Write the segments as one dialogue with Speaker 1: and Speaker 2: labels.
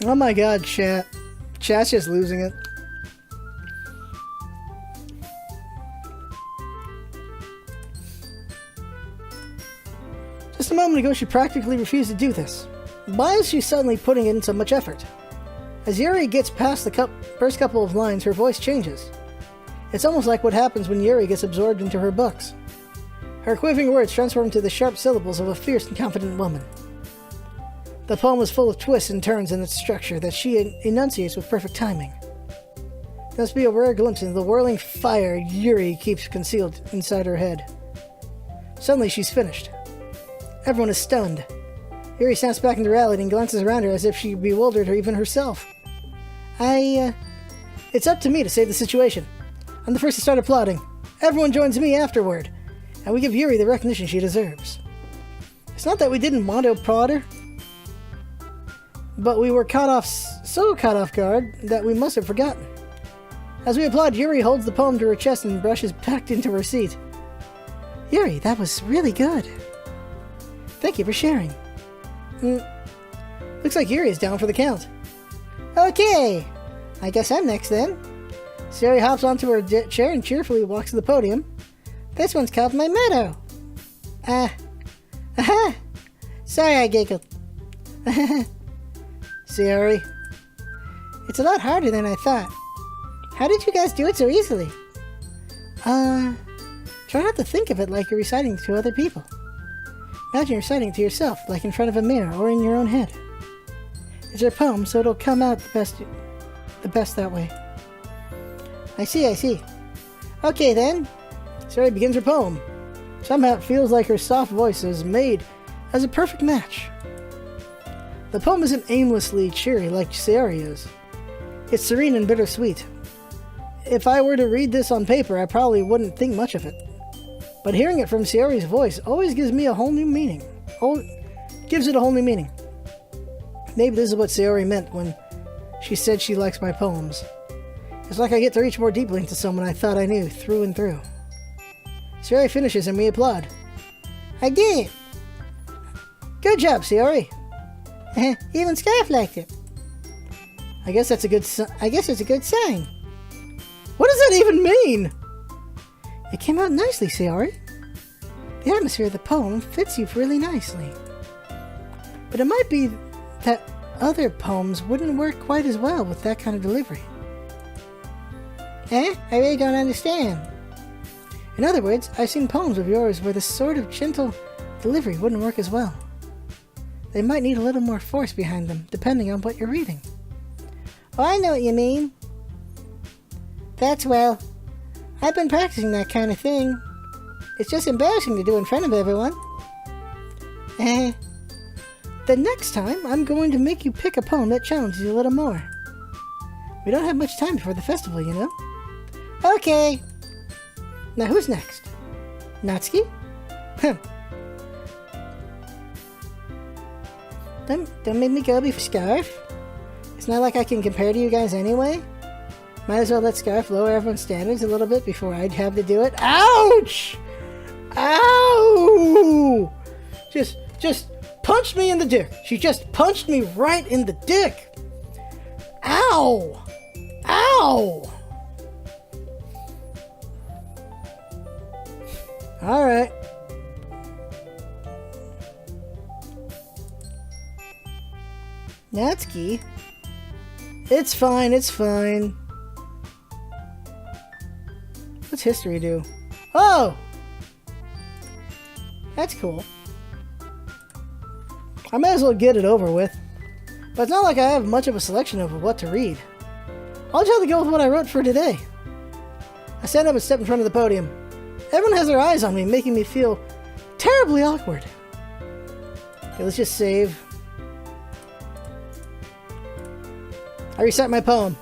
Speaker 1: Oh my god, chat. Chat's just losing it. Just a moment ago, she practically refused to do this. Why is she suddenly putting in so much effort? As Yuri gets past the first couple of lines, her voice changes. It's almost like what happens when Yuri gets absorbed into her books. Her quivering words transform into the sharp syllables of a fierce and confident woman. The poem is full of twists and turns in its structure that she enunciates with perfect timing. It must be a rare glimpse into the whirling fire Yuri keeps concealed inside her head. Suddenly she's finished. Everyone is stunned. Yuri snaps back into reality and glances around her as if she bewildered her even herself. It's up to me to save the situation. I'm the first to start applauding. Everyone joins me afterward, and we give Yuri the recognition she deserves. It's not that we didn't want to applaud her, but we were so caught off guard that we must have forgotten. As we applaud, Yuri holds the poem to her chest and brushes back into her seat. Yuri, that was really good. Thank you for sharing. Looks like Yuri is down for the count. Okay, I guess I'm next then. Yuri hops onto her chair and cheerfully walks to the podium. This one's called My Meadow. Sorry I giggled. Yuri, it's a lot harder than I thought. How did you guys do it so easily? Try not to think of it like you're reciting to other people. Imagine you're reciting to yourself, like in front of a mirror or in your own head. It's your poem, so it'll come out the best that way. I see. Okay then. Sari begins her poem. Somehow it feels like her soft voice is made as a perfect match. The poem isn't aimlessly cheery like Sayori is. It's serene and bittersweet. If I were to read this on paper, I probably wouldn't think much of it. But hearing it from Sayori's voice always gives me a whole new meaning. Gives it a whole new meaning. Maybe this is what Sayori meant when she said she likes my poems. It's like I get to reach more deeply into someone I thought I knew through and through. Sayori finishes and we applaud. I did it! Good job, Sayori! Even Scarf liked it. I guess it's a good sign. What does that even mean? It came out nicely, Sayori. The atmosphere of the poem fits you really nicely. But it might be that other poems wouldn't work quite as well with that kind of delivery. I really don't understand. In other words, I've seen poems of yours where this sort of gentle delivery wouldn't work as well. They might need a little more force behind them, depending on what you're reading. Oh, I know what you mean. I've been practicing that kind of thing. It's just embarrassing to do in front of everyone. The next time, I'm going to make you pick a poem that challenges you a little more. We don't have much time before the festival, you know? Okay. Now who's next? Natsuki? Don't make me go before Scarf. It's not like I can compare to you guys anyway. Might as well let Scarf lower everyone's standards a little bit before I'd have to do it. Ouch! Ow! Just punched me in the dick. She just punched me right in the dick. Ow! Ow! Alright. Natsuki? It's fine. What's history do? Oh! That's cool. I may as well get it over with. But it's not like I have much of a selection of what to read. I'll just have to go with what I wrote for today. I stand up and step in front of the podium. Everyone has their eyes on me, making me feel terribly awkward. Okay, let's just save. I recite my poem.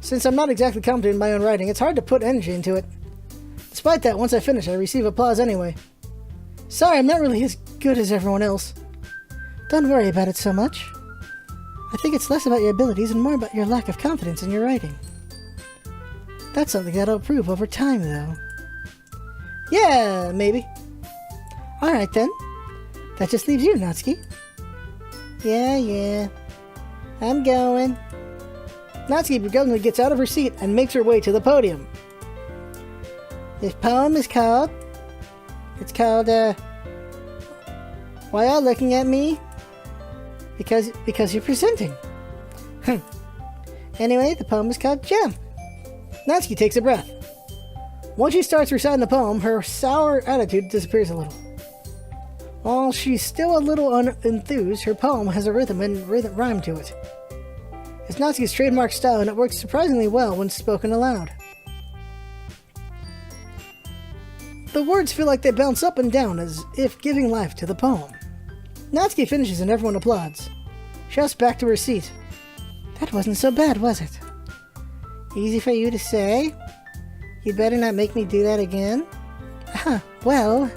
Speaker 1: Since I'm not exactly competent in my own writing, it's hard to put energy into it. Despite that, once I finish, I receive applause anyway. Sorry, I'm not really as good as everyone else. Don't worry about it so much. I think it's less about your abilities and more about your lack of confidence in your writing. That's something that'll improve over time, though. Yeah, maybe. Alright then. That just leaves you, Natsuki. Yeah. I'm going. Natsuki begrudgingly gets out of her seat and makes her way to the podium. This poem is called... It's called, Why Y'all Looking at Me? Because you're presenting. Anyway, the poem is called Jump. Natsuki takes a breath. Once she starts reciting the poem, her sour attitude disappears a little. While she's still a little unenthused, her poem has a rhythm and rhyme to it. It's Natsuki's trademark style, and it works surprisingly well when spoken aloud. The words feel like they bounce up and down as if giving life to the poem. Natsuki finishes and everyone applauds. She hops back to her seat. That wasn't so bad, was it? Easy for you to say? You better not make me do that again. Well,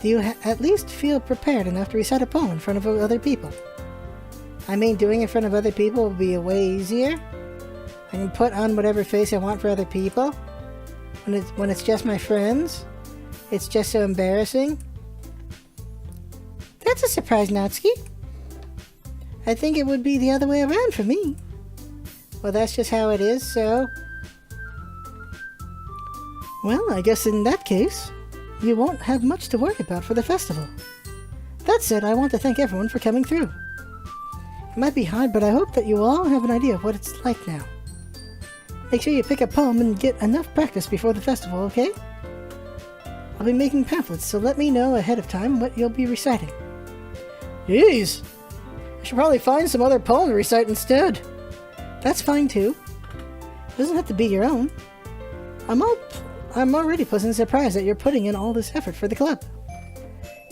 Speaker 1: do you at least feel prepared enough to recite a poem in front of other people? I mean, doing it in front of other people will be way easier. I can put on whatever face I want for other people. When it's just my friends, it's just so embarrassing. That's a surprise, Natsuki. I think it would be the other way around for me. Well, that's just how it is, so... Well, I guess in that case, you won't have much to worry about for the festival. That said, I want to thank everyone for coming through. It might be hard, but I hope that you all have an idea of what it's like now. Make sure you pick a poem and get enough practice before the festival, okay? I'll be making pamphlets, so let me know ahead of time what you'll be reciting. Jeez! I should probably find some other poem to recite instead. That's fine too. It doesn't have to be your own. I'm already pleasantly surprised that you're putting in all this effort for the club.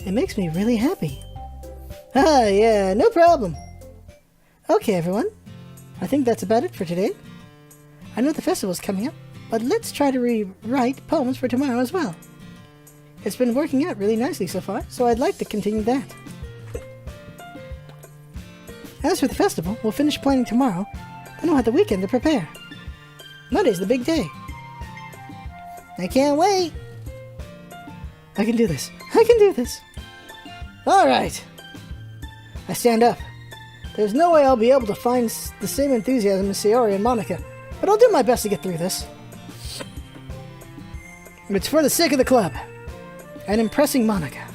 Speaker 1: It makes me really happy. Yeah, no problem. Okay, everyone. I think that's about it for today. I know the festival's coming up, but let's try to rewrite poems for tomorrow as well. It's been working out really nicely so far, so I'd like to continue that. As for the festival, we'll finish planning tomorrow, then we'll have the weekend to prepare. Monday's the big day. I can't wait! I can do this. I can do this! Alright! I stand up. There's no way I'll be able to find the same enthusiasm as Sayori and Monica, but I'll do my best to get through this. It's for the sake of the club, and impressing Monica.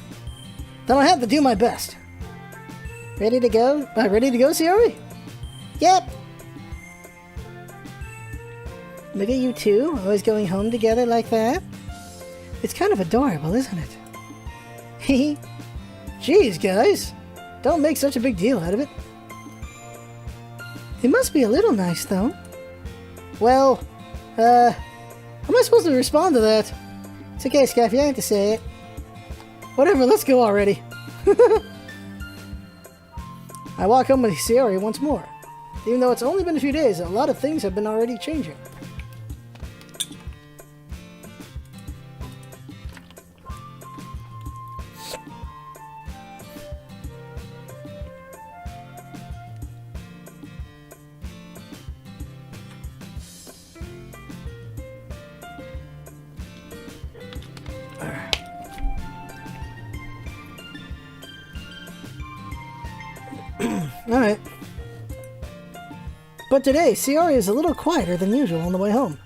Speaker 1: Then I have to do my best. Ready to go? Ready to go, Sayori? Yep! Look at you two, always going home together like that. It's kind of adorable, isn't it? Hehe. Jeez, guys. Don't make such a big deal out of it. It must be a little nice, though. Well, how am I supposed to respond to that? It's okay, Scaffy, I have to say it. Whatever, let's go already. I walk home with Sayori once more. Even though it's only been a few days, a lot of things have been already changing. Alright. But today, Sayori is a little quieter than usual on the way home.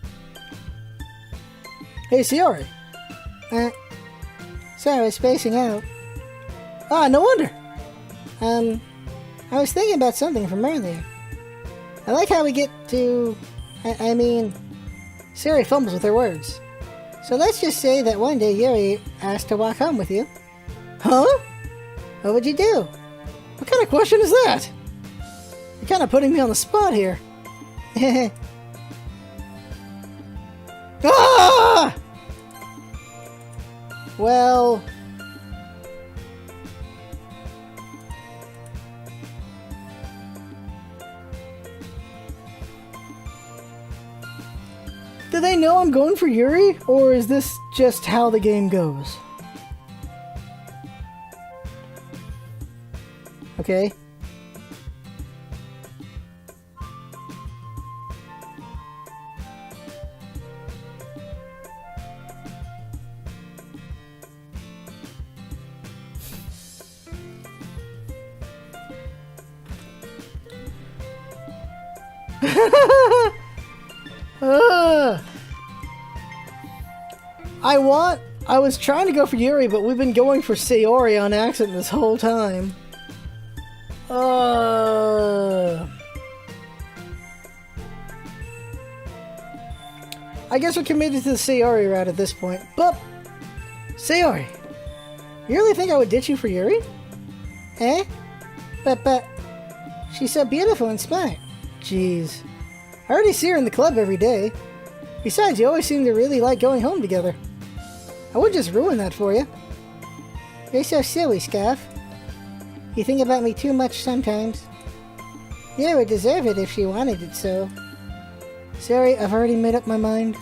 Speaker 1: Hey, Sayori. Sorry, I was spacing out. Ah, no wonder. I was thinking about something from earlier. I like how we get to... I mean... Sayori fumbles with her words. So let's just say that one day Yuri asked to walk home with you. Huh? What would you do? What kind of question is that? You're kind of putting me on the spot here. Ah! Well... Do they know I'm going for Yuri, or is this just how the game goes? Okay. I was trying to go for Yuri, but we've been going for Sayori on accident this whole time. I guess we're committed to the Sayori route at this point. But, Sayori, you really think I would ditch you for Yuri? Eh? But, she's so beautiful and smart. Jeez. I already see her in the club every day. Besides, you always seem to really like going home together. I would just ruin that for you. You're so silly, Scarf. You think about me too much sometimes. You would deserve it if she wanted it so. Sorry, I've already made up my mind.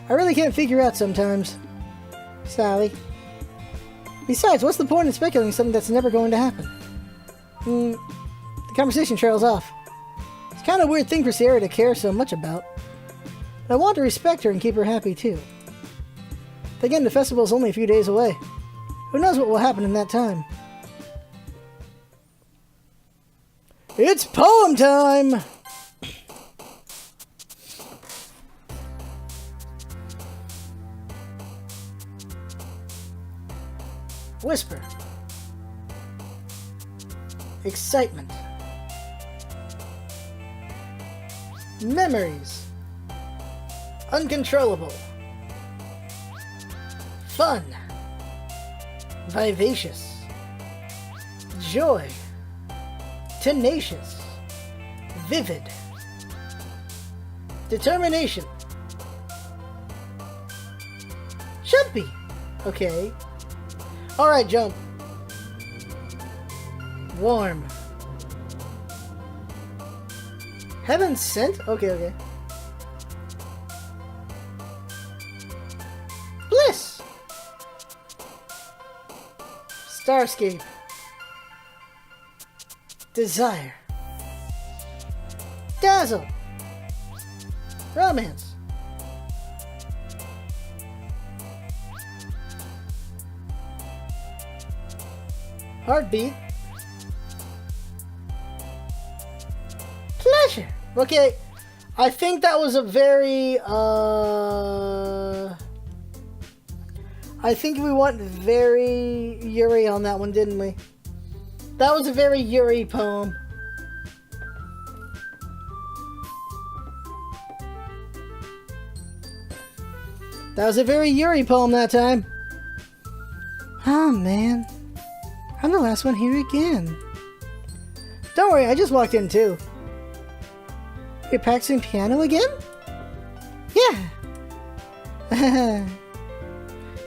Speaker 1: I really can't figure out sometimes. Sorry. Besides, what's the point in speculating something that's never going to happen? The conversation trails off. It's kind of a weird thing for Sierra to care so much about. But I want to respect her and keep her happy too. Again, the festival is only a few days away. Who knows what will happen in that time? It's poem time! Whisper. Excitement. Memories. Uncontrollable. Fun. Vivacious. Joy. Tenacious. Vivid. Determination. Jumpy. Okay. Alright, jump. Warm. Heaven sent? Okay. Bliss. Starscape. Desire. Dazzle. Romance. Heartbeat. Pleasure. Okay, I think that was a very, I think we went very Yuri on that one, didn't we? That was a very Yuri poem. That was a very Yuri poem that time. Oh, man. I'm the last one here again. Don't worry, I just walked in too. You're practicing piano again? Yeah. You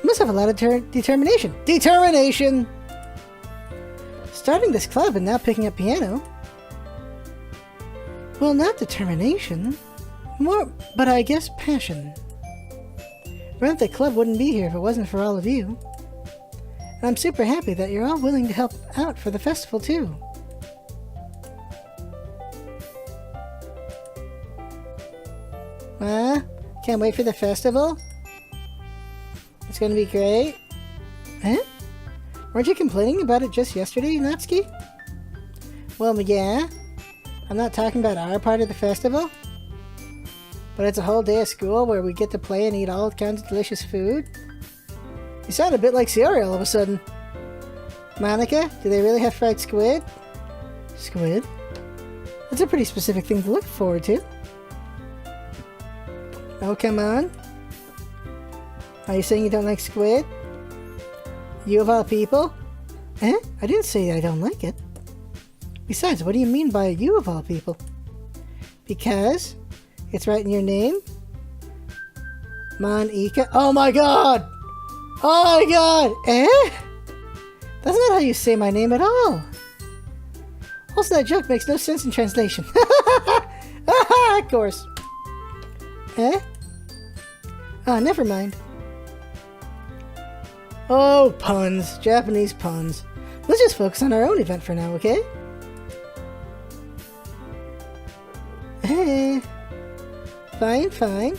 Speaker 1: must have a lot of determination. Determination! Starting this club and now picking up piano. Well, not determination. More, but I guess passion. Run the club wouldn't be here if it wasn't for all of you. And I'm super happy that you're all willing to help out for the festival too. Can't wait for the festival? It's gonna be great. Huh? Weren't you complaining about it just yesterday, Natsuki? Well, yeah. I'm not talking about our part of the festival. But it's a whole day of school where we get to play and eat all kinds of delicious food. You sound a bit like Sayori all of a sudden. Monica, do they really have fried squid? Squid? That's a pretty specific thing to look forward to. Oh, come on. Are you saying you don't like squid? You of all people? Eh? I didn't say I don't like it. Besides, what do you mean by you of all people? Because it's right in your name? Monica. Oh my god! Oh my god! Eh? That's not how you say my name at all. Also, that joke makes no sense in translation. Of course. Eh? Ah, never mind. Oh, puns. Japanese puns. Let's just focus on our own event for now, okay? Eh. Fine, fine.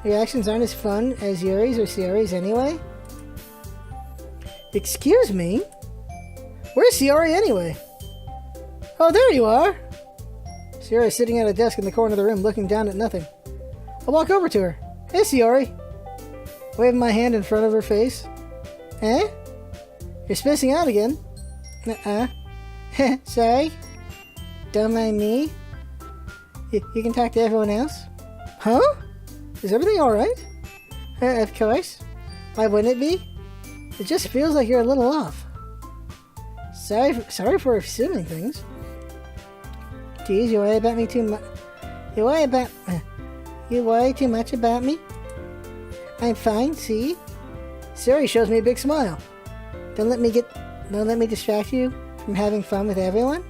Speaker 1: Your actions aren't as fun as Yuri's or Sayori's anyway. Excuse me? Where's Sayori anyway? Oh, there you are. Sayori is sitting at a desk in the corner of the room, looking down at nothing. I walk over to her. Hey, Sayori. Waving my hand in front of her face. Eh? You're spacing out again? Nuh-uh. Sorry? Don't mind me? You can talk to everyone else? Huh? Is everything alright? Of course. Why wouldn't it be? It just feels like you're a little off. Sorry for assuming things. Geez, you worry about me too much. You worry too much about me? I'm fine, see? Sayori shows me a big smile. Don't let me distract you from having fun with everyone?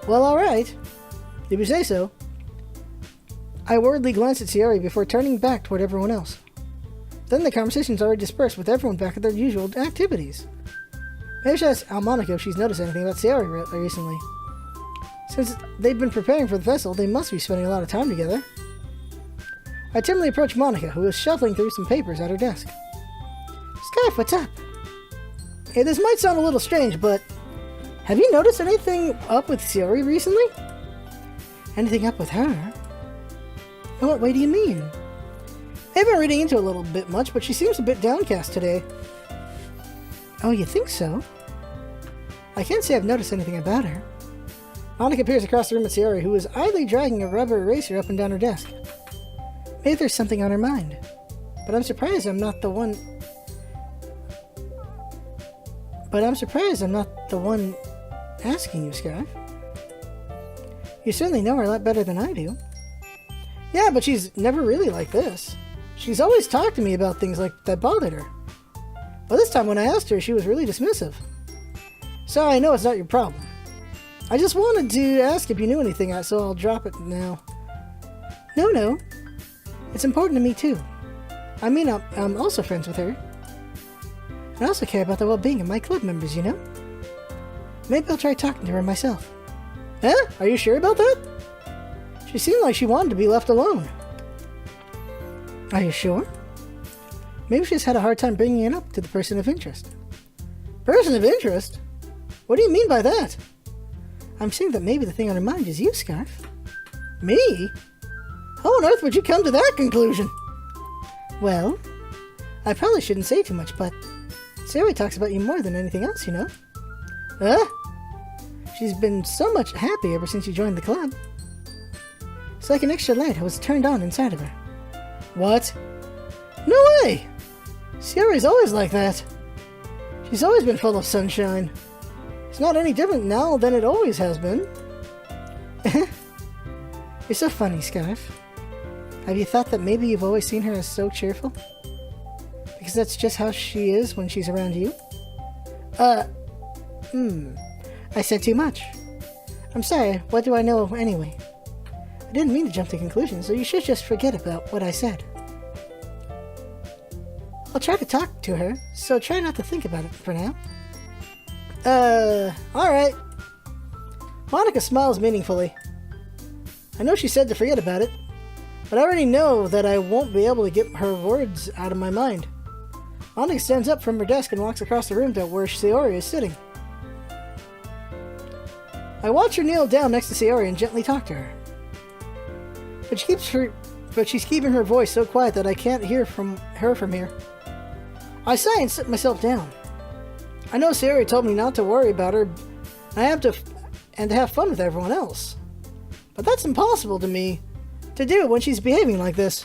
Speaker 1: Well, alright. If you say so. I worriedly glanced at Sayori before turning back toward everyone else. Then the conversation's already dispersed with everyone back at their usual activities. Maybe I should ask Almonica if she's noticed anything about Sayori recently. Since they've been preparing for the festival, they must be spending a lot of time together. I timidly approached Monica, who was shuffling through some papers at her desk. Scarf, what's up? Hey, this might sound a little strange, but have you noticed anything up with Sayori recently? Anything up with her? In what way do you mean? I've been reading into it a little bit much, but she seems a bit downcast today. Oh, you think so? I can't say I've noticed anything about her. Monica peers across the room at Sayori, who is idly dragging a rubber eraser up and down her desk. Maybe there's something on her mind. But I'm surprised I'm not the one asking you, Scarf. You certainly know her a lot better than I do. Yeah, but she's never really like this. She's always talked to me about things like that bothered her. But this time when I asked her, she was really dismissive. Sorry, I know it's not your problem. I just wanted to ask if you knew anything, so I'll drop it now. No. It's important to me too. I mean, I'm also friends with her. I also care about the well-being of my club members, you know? Maybe I'll try talking to her myself. Huh? Are you sure about that? She seemed like she wanted to be left alone. Are you sure? Maybe she's had a hard time bringing it up to the person of interest. Person of interest? What do you mean by that? I'm saying that maybe the thing on her mind is you, Scarf. Me? How on earth would you come to that conclusion? Well, I probably shouldn't say too much, but Sayori talks about you more than anything else, you know? Huh? She's been so much happy ever since you joined the club. It's like an extra light was turned on inside of her. What? No way! Sayori's always like that. She's always been full of sunshine. It's not any different now than it always has been. You're so funny, Scarf. Have you thought that maybe you've always seen her as so cheerful? Because that's just how she is when she's around you? I said too much. I'm sorry, what do I know anyway? I didn't mean to jump to conclusions, so you should just forget about what I said. I'll try to talk to her, so try not to think about it for now. Alright. Monica smiles meaningfully. I know she said to forget about it, but I already know that I won't be able to get her words out of my mind. Monica stands up from her desk and walks across the room to where Sayori is sitting. I watch her kneel down next to Sayori and gently talk to her. But she's keeping her voice so quiet that I can't hear from her from here. I sigh and sit myself down. I know Sayori told me not to worry about her, and to have fun with everyone else. But that's impossible to me to do when she's behaving like this.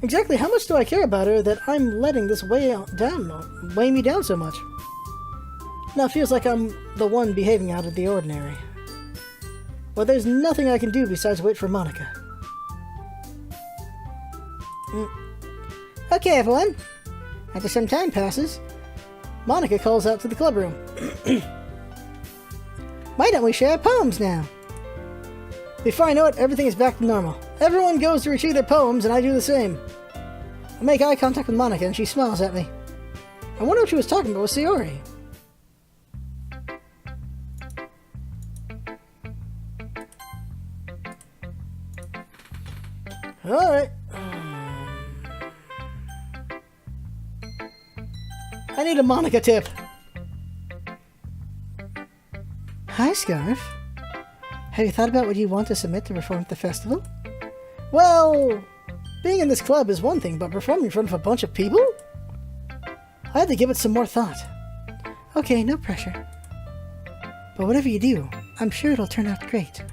Speaker 1: Exactly how much do I care about her that I'm letting this weigh me down so much? Now it feels like I'm the one behaving out of the ordinary. Well, there's nothing I can do besides wait for Monica. Okay, everyone. After some time passes, Monica calls out to the club room. Why don't we share poems now? Before I know it, everything is back to normal. Everyone goes to retrieve their poems, and I do the same. I make eye contact with Monica, and she smiles at me. I wonder what she was talking about with Sayori. Alright. I need a Monica tip. Hi, Scarf. Have you thought about what you want to submit to perform at the festival? Well, being in this club is one thing, but performing in front of a bunch of people? I had to give it some more thought. Okay, no pressure. But whatever you do, I'm sure it'll turn out great.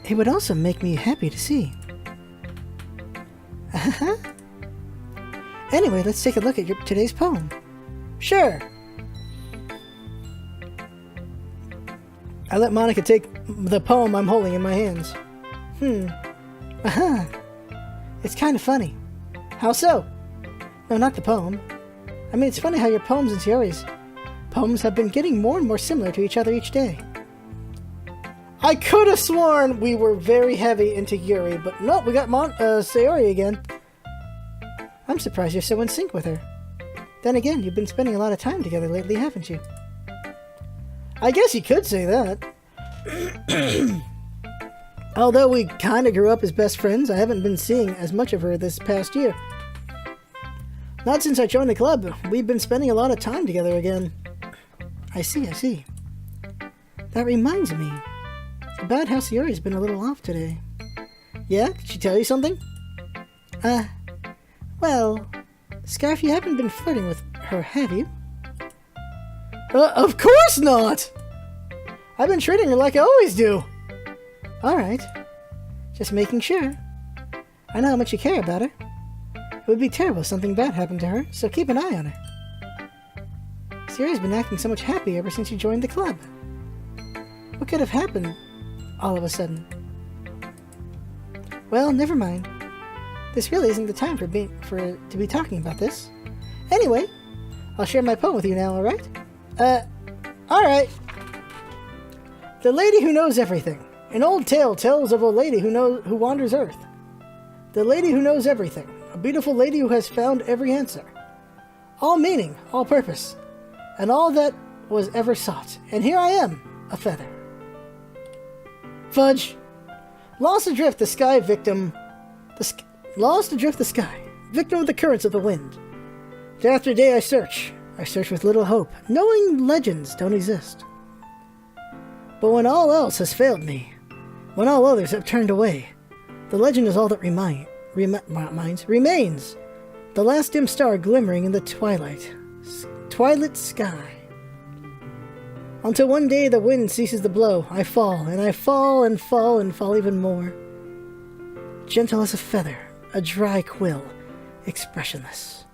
Speaker 1: It would also make me happy to see. Anyway, let's take a look at today's poem. Sure. I let Monica take the poem I'm holding in my hands. It's kind of funny. How so? No, not the poem. I mean, it's funny how your poems and Sayori's poems have been getting more and more similar to each other each day. I could have sworn we were very heavy into Yuri, but nope, we got Sayori again. I'm surprised you're so in sync with her. Then again, you've been spending a lot of time together lately, haven't you? I guess you could say that. Although we kind of grew up as best friends, I haven't been seeing as much of her this past year. Not since I joined the club. We've been spending a lot of time together again. I see. That reminds me about how Sayori's been a little off today. Yeah? Did she tell you something? Well, Scarf, you haven't been flirting with her, have you? Of course not! I've been treating her like I always do. Alright. Just making sure. I know how much you care about her. It would be terrible if something bad happened to her, so keep an eye on her. Sayori's been acting so much happier ever since you joined the club. What could have happened all of a sudden? Well, never mind. This really isn't the time to be talking about this. Anyway, I'll share my poem with you now, alright? Alright. The Lady Who Knows Everything. An old tale tells of a lady who wanders Earth. The lady who knows everything. A beautiful lady who has found every answer. All meaning, all purpose, and all that was ever sought. And here I am, a feather. Fudge. Lost adrift the sky, victim. Lost adrift the sky, victim of the currents of the wind. Day after day I search with little hope, knowing legends don't exist. But when all else has failed me, when all others have turned away, the legend is all that remains. The last dim star glimmering in the twilight sky. Until one day the wind ceases to blow, I fall, and I fall and fall and fall even more. Gentle as a feather, a dry quill, expressionless.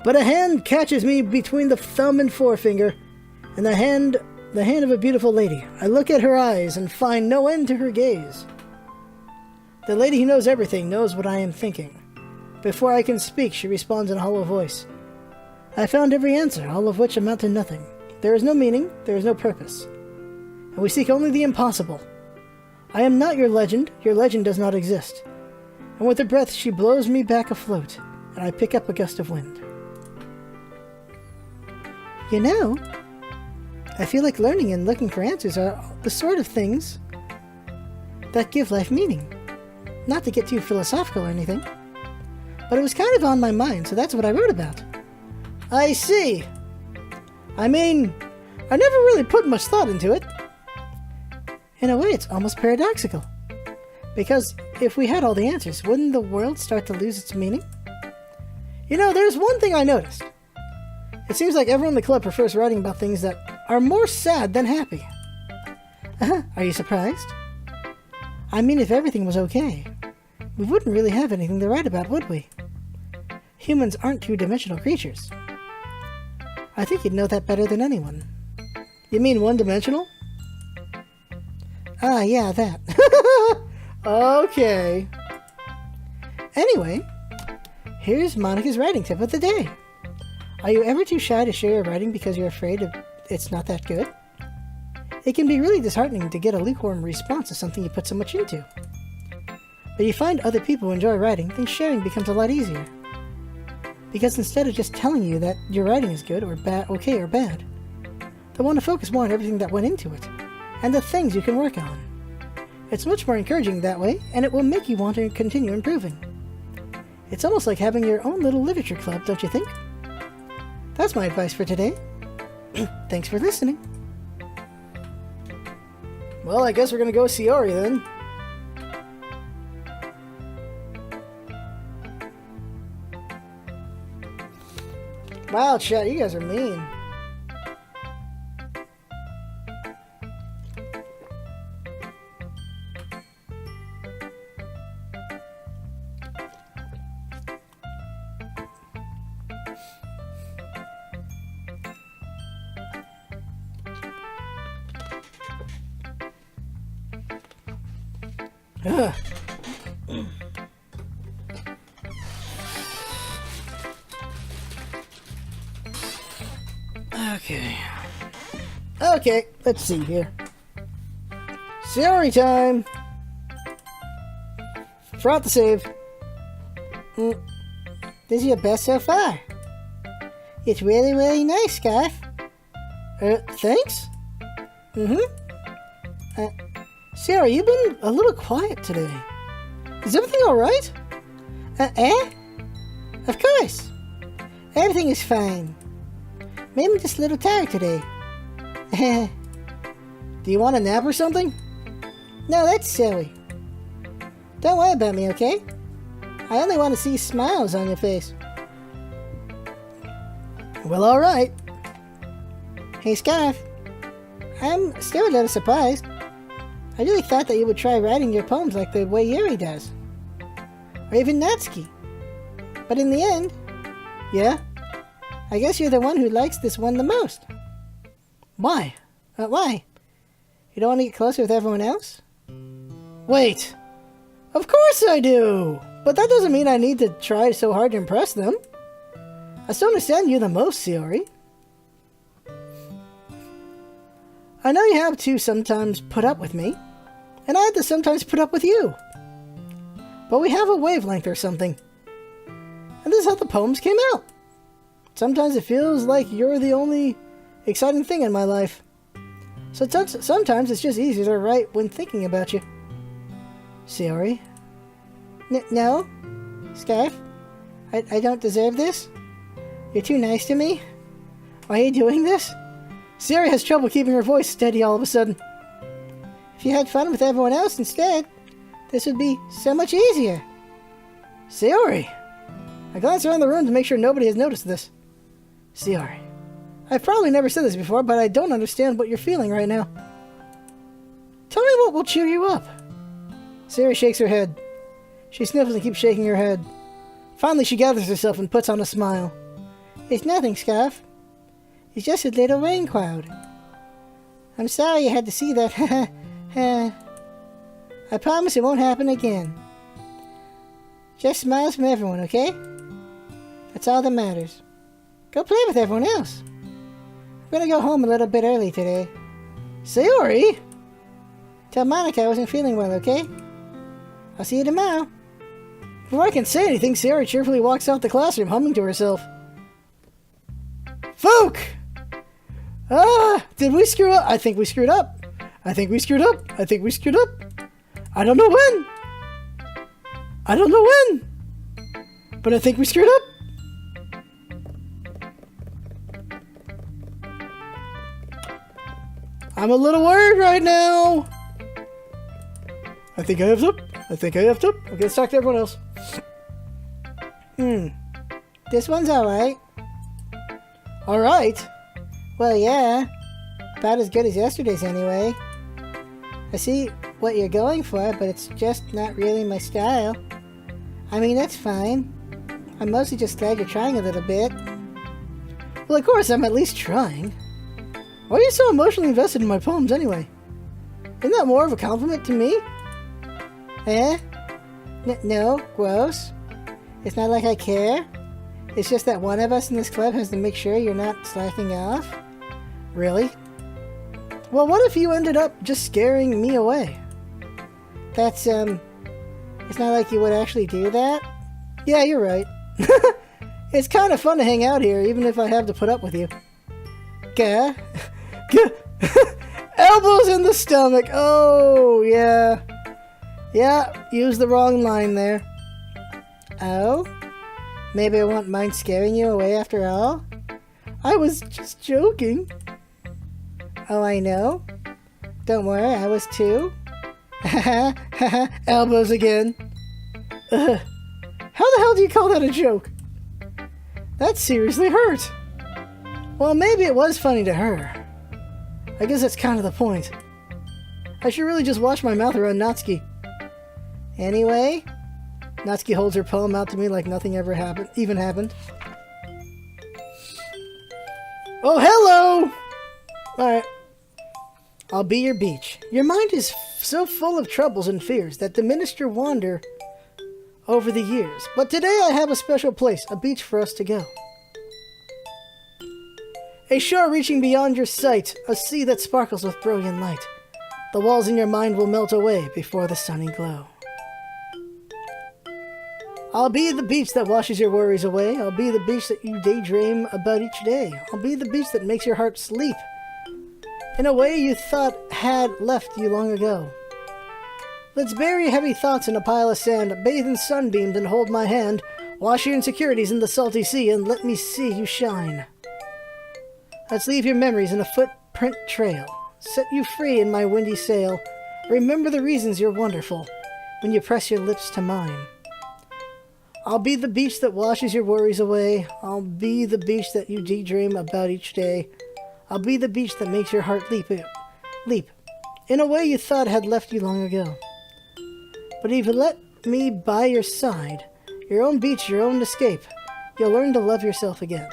Speaker 1: But a hand catches me between the thumb and forefinger, and the hand of a beautiful lady. I look at her eyes and find no end to her gaze. The lady who knows everything knows what I am thinking. Before I can speak, she responds in a hollow voice. I found every answer, all of which amount to nothing. There is no meaning, there is no purpose. And we seek only the impossible. I am not your legend does not exist. And with a breath she blows me back afloat, and I pick up a gust of wind. You know, I feel like learning and looking for answers are the sort of things that give life meaning. Not to get too philosophical or anything, but it was kind of on my mind, so that's what I wrote about. I see. I mean, I never really put much thought into it. In a way, it's almost paradoxical. Because if we had all the answers, wouldn't the world start to lose its meaning? You know, there's one thing I noticed. It seems like everyone in the club prefers writing about things that are more sad than happy. Are you surprised? I mean, if everything was okay, we wouldn't really have anything to write about, would we? Humans aren't two-dimensional creatures. I think you'd know that better than anyone. You mean one-dimensional? Ah, yeah, that. Okay. Anyway, here's Monica's writing tip of the day. Are you ever too shy to share your writing because you're afraid it's not that good? It can be really disheartening to get a lukewarm response to something you put so much into. But you find other people who enjoy writing, then sharing becomes a lot easier. Because instead of just telling you that your writing is good or bad, okay or bad, they want to focus more on everything that went into it, and the things you can work on. It's much more encouraging that way, and it will make you want to continue improving. It's almost like having your own little literature club, don't you think? That's my advice for today. Thanks for listening. Well, I guess we're gonna go see Ori then. Wow, chat, you guys are mean. Ugh. Okay, let's see here. Story time! Forgot to save. This is your best so far. It's really, really nice, Scarf. Thanks? Sarah, you've been a little quiet today. Is everything alright? Of course. Everything is fine. Maybe I'm just a little tired today. Do you want a nap or something? No, that's silly. Don't worry about me, okay? I only want to see smiles on your face. Well, alright. Hey, Scarf. I'm still a little surprised. I really thought that you would try writing your poems like the way Yuri does. Or even Natsuki. But in the end, yeah, I guess you're the one who likes this one the most. Why? Why? You don't want to get closer with everyone else? Wait. Of course I do! But that doesn't mean I need to try so hard to impress them. I still understand you the most, Sayori. I know you have to sometimes put up with me, and I have to sometimes put up with you. But we have a wavelength or something. And this is how the poems came out. Sometimes it feels like you're the only exciting thing in my life. So sometimes it's just easier to write when thinking about you. Sayori? No? Scarf? I don't deserve this? You're too nice to me? Why are you doing this? Sayori has trouble keeping her voice steady all of a sudden. If you had fun with everyone else instead, this would be so much easier. Sayori! I glance around the room to make sure nobody has noticed this. Sayori. I've probably never said this before, but I don't understand what you're feeling right now. Tell me what will cheer you up. Sayori shakes her head. She sniffles and keeps shaking her head. Finally, she gathers herself and puts on a smile. It's nothing, Scarf. It's just a little rain cloud. I'm sorry you had to see that. I promise it won't happen again. Just smiles from everyone, okay? That's all that matters. Go play with everyone else. I'm gonna go home a little bit early today. Sayori! Tell Monica I wasn't feeling well, okay? I'll see you tomorrow. Before I can say anything, Sayori cheerfully walks out the classroom, humming to herself. Folk! Did we screw up? I think we screwed up. I think we screwed up. I think we screwed up. I don't know when. I don't know when. But I think we screwed up. I'm a little worried right now. I think I have up. I think I have up. Okay, let's talk to everyone else. This one's alright. Alright? Well, yeah. About as good as yesterday's anyway. I see what you're going for, but it's just not really my style. I mean, that's fine. I'm mostly just glad you're trying a little bit. Well, of course, I'm at least trying. Why are you so emotionally invested in my poems anyway? Isn't that more of a compliment to me? No, gross. It's not like I care. It's just that one of us in this club has to make sure you're not slacking off. Really? Well, what if you ended up just scaring me away? That's, it's not like you would actually do that. Yeah, you're right. It's kind of fun to hang out here, even if I have to put up with you. Gah. Elbows in the stomach. Oh, yeah. Yeah, used the wrong line there. Oh? Maybe I won't mind scaring you away after all? I was just joking. Oh, I know. Don't worry, I was too. Elbows again. How the hell do you call that a joke? That seriously hurt. Well, maybe it was funny to her. I guess that's kind of the point. I should really just wash my mouth around Natsuki. Anyway, Natsuki holds her poem out to me like nothing ever even happened. Oh, hello! Alright. I'll be your beach. Your mind is so full of troubles and fears that diminished your wonder over the years. But today I have a special place, a beach for us to go. A shore reaching beyond your sight, a sea that sparkles with brilliant light. The walls in your mind will melt away before the sunny glow. I'll be the beach that washes your worries away. I'll be the beach that you daydream about each day. I'll be the beach that makes your heart sleep in a way you thought had left you long ago. Let's bury heavy thoughts in a pile of sand, bathe in sunbeams and hold my hand, wash your insecurities in the salty sea and let me see you shine. Let's leave your memories in a footprint trail, set you free in my windy sail. Remember the reasons you're wonderful when you press your lips to mine. I'll be the beach that washes your worries away. I'll be the beach that you daydream about each day. I'll be the beach that makes your heart leap in a way you thought had left you long ago. But if you let me by your side, your own beach, your own escape, you'll learn to love yourself again.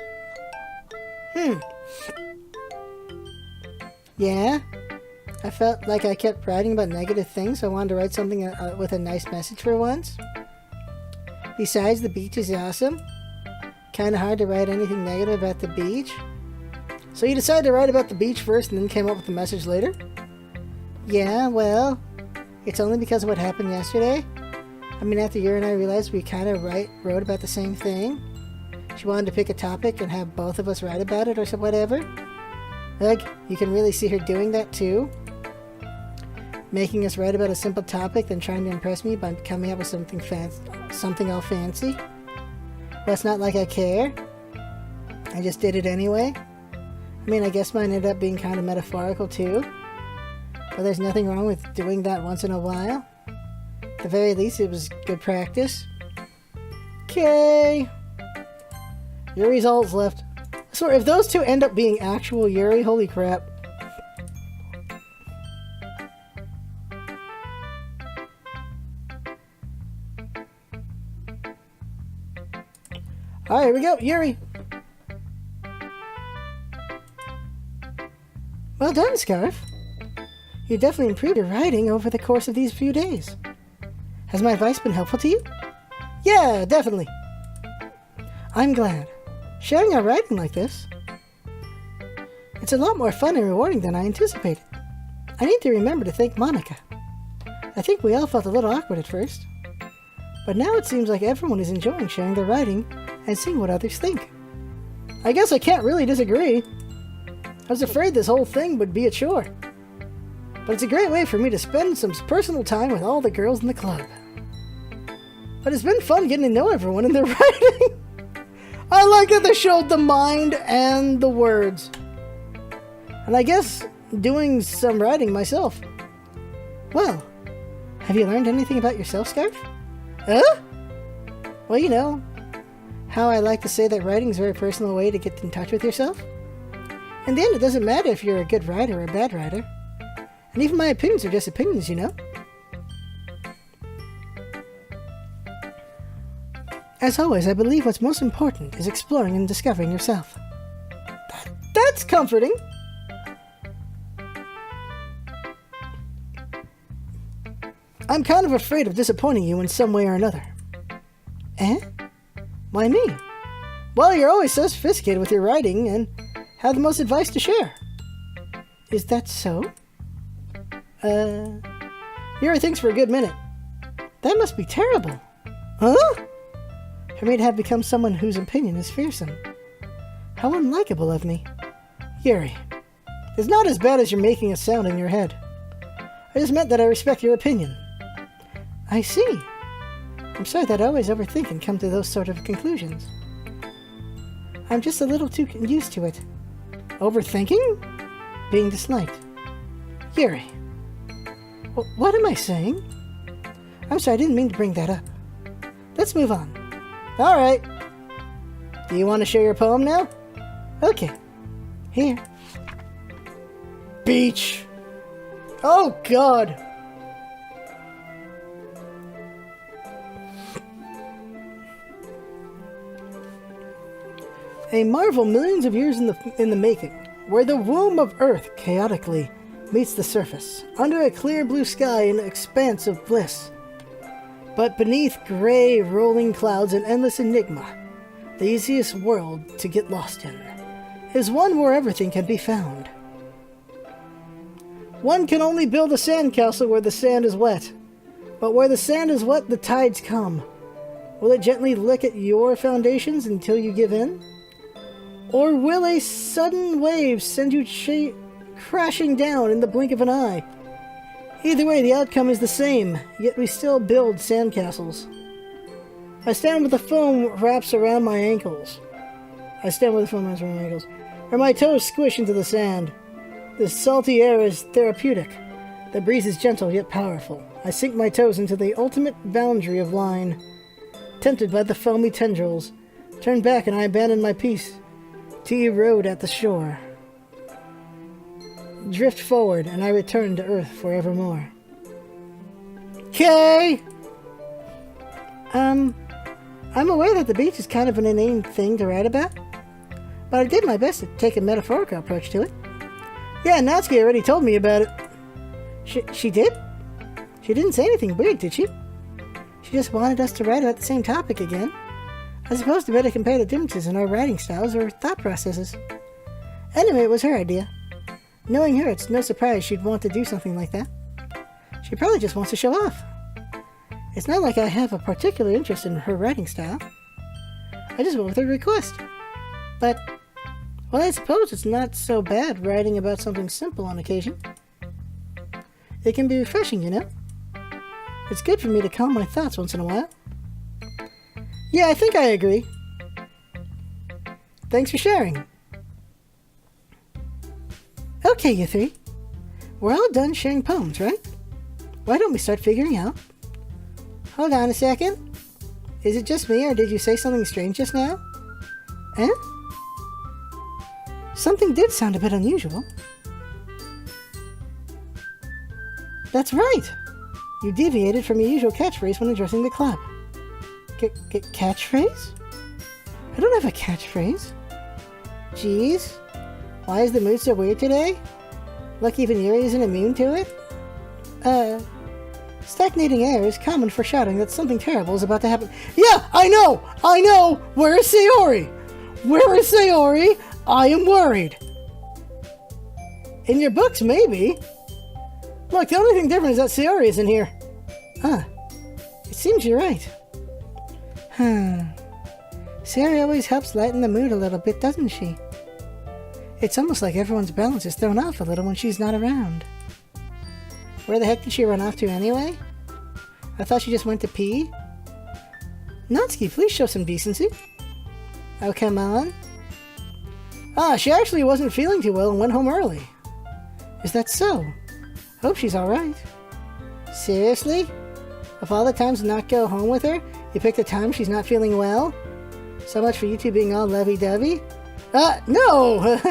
Speaker 1: Yeah? I felt like I kept writing about negative things, so I wanted to write something with a nice message for once. Besides, the beach is awesome. Kinda hard to write anything negative about the beach. So you decided to write about the beach first and then came up with the message later? Yeah, well, it's only because of what happened yesterday. I mean, after you and I realized we kinda wrote about the same thing. She wanted to pick a topic and have both of us write about it or whatever. Like, you can really see her doing that too. Making us write about a simple topic, then trying to impress me by coming up with something all fancy. Well, it's not like I care. I just did it anyway. I mean, I guess mine ended up being kind of metaphorical too. But there's nothing wrong with doing that once in a while. At the very least, it was good practice. Okay. Yuri's all's left. I swear, if those two end up being actual Yuri, holy crap. Alright, here we go, Yuri. Well done, Scarf. You definitely improved your writing over the course of these few days. Has my advice been helpful to you? Yeah, definitely. I'm glad. Sharing our writing like this, it's a lot more fun and rewarding than I anticipated. I need to remember to thank Monica. I think we all felt a little awkward at first, but now it seems like everyone is enjoying sharing their writing and seeing what others think. I guess I can't really disagree. I was afraid this whole thing would be a chore, but it's a great way for me to spend some personal time with all the girls in the club. But it's been fun getting to know everyone and their writing. I like that they showed the mind and the words. And I guess doing some writing myself. Well, have you learned anything about yourself, Scarf? Huh? Well, you know, how I like to say that writing is a very personal way to get in touch with yourself. In the end, it doesn't matter if you're a good writer or a bad writer. And even my opinions are just opinions, you know? As always, I believe what's most important is exploring and discovering yourself. That's comforting! I'm kind of afraid of disappointing you in some way or another. Eh? Why me? Well, you're always so sophisticated with your writing and have the most advice to share. Is that so? Yuri thinks for a good minute. That must be terrible. Huh? For me to have become someone whose opinion is fearsome. How unlikable of me. Yuri, it's not as bad as you're making it sound in your head. I just meant that I respect your opinion. I see. I'm sorry that I always overthink and come to those sort of conclusions. I'm just a little too used to it. Overthinking? Being disliked. Yuri. What am I saying? I'm sorry, I didn't mean to bring that up. Let's move on. Alright. Do you want to share your poem now? Okay. Here. Beach. Oh, God. A marvel millions of years in the making, where the womb of Earth chaotically meets the surface, under a clear blue sky and an expanse of bliss. But beneath gray, rolling clouds and endless enigma, the easiest world to get lost in is one where everything can be found. One can only build a sandcastle where the sand is wet, but where the sand is wet, the tides come. Will it gently lick at your foundations until you give in? Or will a sudden wave send you crashing down in the blink of an eye? Either way, the outcome is the same, yet we still build sandcastles. I stand with the foam wraps around my ankles. Or my toes squish into the sand. The salty air is therapeutic. The breeze is gentle yet powerful. I sink my toes into the ultimate boundary of line. Tempted by the foamy tendrils, turn back and I abandon my peace to erode at the shore. Drift forward and I return to Earth forevermore. Okay! I'm aware that the beach is kind of an inane thing to write about, but I did my best to take a metaphorical approach to it. Yeah, Natsuki already told me about it. She did? She didn't say anything weird, did she? She just wanted us to write about the same topic again. I suppose to better compare the differences in our writing styles or thought processes. Anyway, it was her idea. Knowing her, it's no surprise she'd want to do something like that. She probably just wants to show off. It's not like I have a particular interest in her writing style. I just went with her request. But, well, I suppose it's not so bad writing about something simple on occasion. It can be refreshing, you know? It's good for me to calm my thoughts once in a while. Yeah, I think I agree. Thanks for sharing. Okay, you three. We're all done sharing poems, right? Why don't we start figuring out? Hold on a second. Is it just me, or did you say something strange just now? Eh? Something did sound a bit unusual. That's right! You deviated from your usual catchphrase when addressing the club. Catchphrase? I don't have a catchphrase. Jeez. Why is the mood so weird today? Like even Yuri isn't immune to it? Stagnating air is common for shouting that something terrible is about to happen. Yeah, I know! Where is Sayori? I am worried. In your books, maybe. Look, the only thing different is that Sayori isn't here. It seems you're right. Sayori always helps lighten the mood a little bit, doesn't she? It's almost like everyone's balance is thrown off a little when she's not around. Where the heck did she run off to anyway? I thought she just went to pee. Natsuki, please show some decency. Oh, come on. She actually wasn't feeling too well and went home early. Is that so? Hope she's alright. Seriously? Of all the times to not go home with her, you picked a time she's not feeling well? So much for you two being all lovey-dovey? No!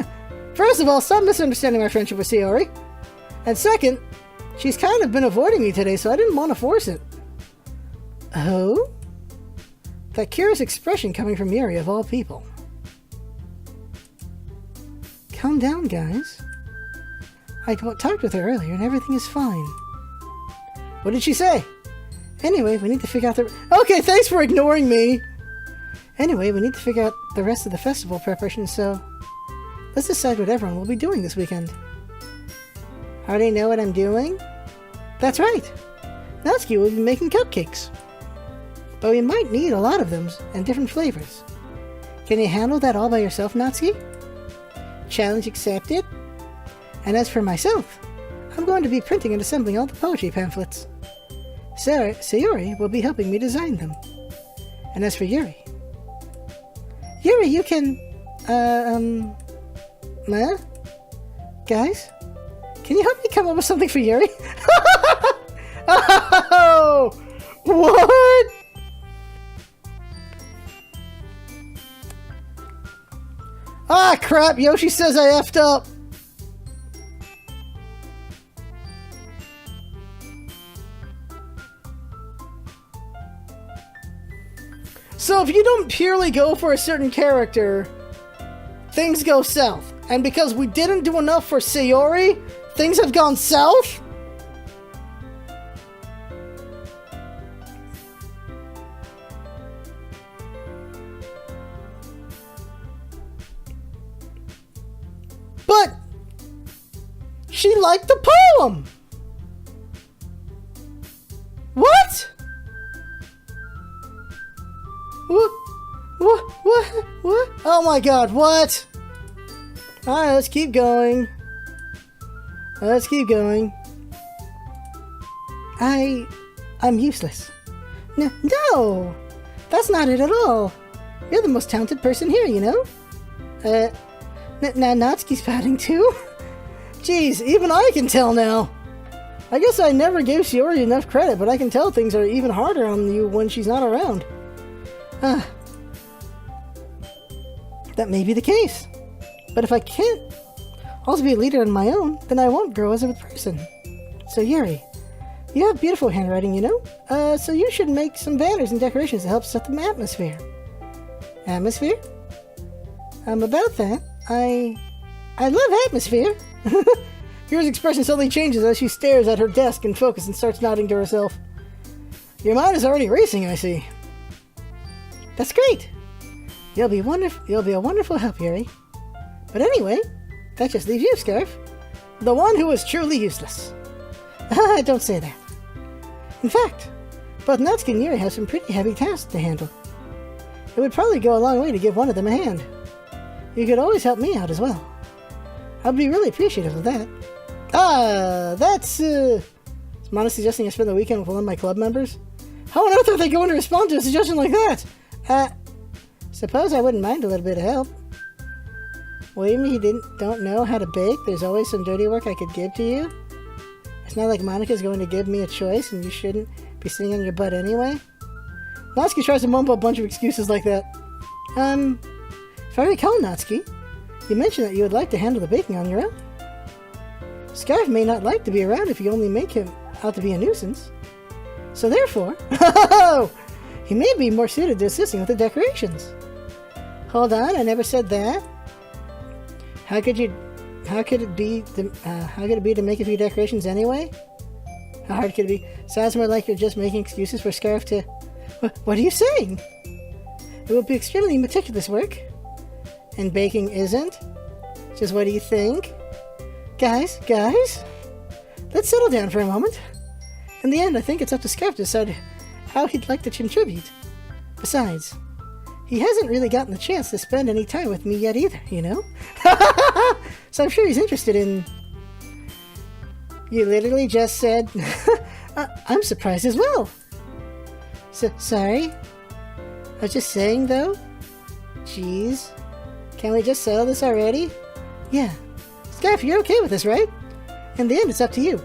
Speaker 1: First of all, stop misunderstanding my friendship with Sayori. And second, she's kind of been avoiding me today, so I didn't want to force it. Oh? That curious expression coming from Yuri of all people. Calm down, guys. I talked with her earlier and everything is fine. What did she say? Anyway, we need to figure out the... Okay, thanks for ignoring me! Anyway, we need to figure out the rest of the festival preparations, so... Let's decide what everyone will be doing this weekend. I already know what I'm doing? That's right! Natsuki will be making cupcakes. But we might need a lot of them, and different flavors. Can you handle that all by yourself, Natsuki? Challenge accepted? And as for myself, I'm going to be printing and assembling all the poetry pamphlets. Sayori will be helping me design them. And as for Yuri, you can... Meh? Guys? Can you help me come up with something for Yuri? Oh! What? Ah, crap! Yoshi says I effed up! So if you don't purely go for a certain character, things go south. And because we didn't do enough for Sayori, things have gone south? But she liked the poem! What? What? Oh my god, what? Alright, let's keep going. Let's keep going. I'm useless. No! That's not it at all. You're the most talented person here, you know? Natsuki's pouting too? Jeez, even I can tell now. I guess I never gave Shiori enough credit, but I can tell things are even harder on you when she's not around. That may be the case. But if I can't also be a leader on my own, then I won't grow as a person. So Yuri, you have beautiful handwriting, you know? So you should make some banners and decorations to help set the atmosphere. Atmosphere? About that, I love atmosphere. Yuri's expression suddenly changes as she stares at her desk in focus and starts nodding to herself. Your mind is already racing, I see. That's great. You'll be a wonderful help, Yuri. But anyway, that just leaves you, Scarf. The one who is truly useless. Don't say that. In fact, both Natsuki and Yuri have some pretty heavy tasks to handle. It would probably go a long way to give one of them a hand. You could always help me out as well. I'd be really appreciative of that. Is Mana suggesting I spend the weekend with one of my club members? How on earth are they going to respond to a suggestion like that? Suppose I wouldn't mind a little bit of help. Well, even if you don't know how to bake, there's always some dirty work I could give to you. It's not like Monica's going to give me a choice and you shouldn't be sitting on your butt anyway. Natsuki tries to mumble a bunch of excuses like that. If I recall, Natsuki, you mentioned that you would like to handle the baking on your own. Scarf may not like to be around if you only make him out to be a nuisance. So therefore, he may be more suited to assisting with the decorations. Hold on, I never said that. How could it be to make a few decorations anyway? How hard could it be? Sounds more like you're just making excuses for Scarf to... What are you saying? It will be extremely meticulous work. And baking isn't? Just what do you think? Guys? Let's settle down for a moment. In the end, I think it's up to Scarf to decide how he'd like to contribute. Besides, he hasn't really gotten the chance to spend any time with me yet either, you know? So I'm sure he's interested in... You literally just said... I'm surprised as well. Sorry? I was just saying, though? Jeez. Can't we just settle this already? Yeah. Scarf, you're okay with this, right? In the end, it's up to you.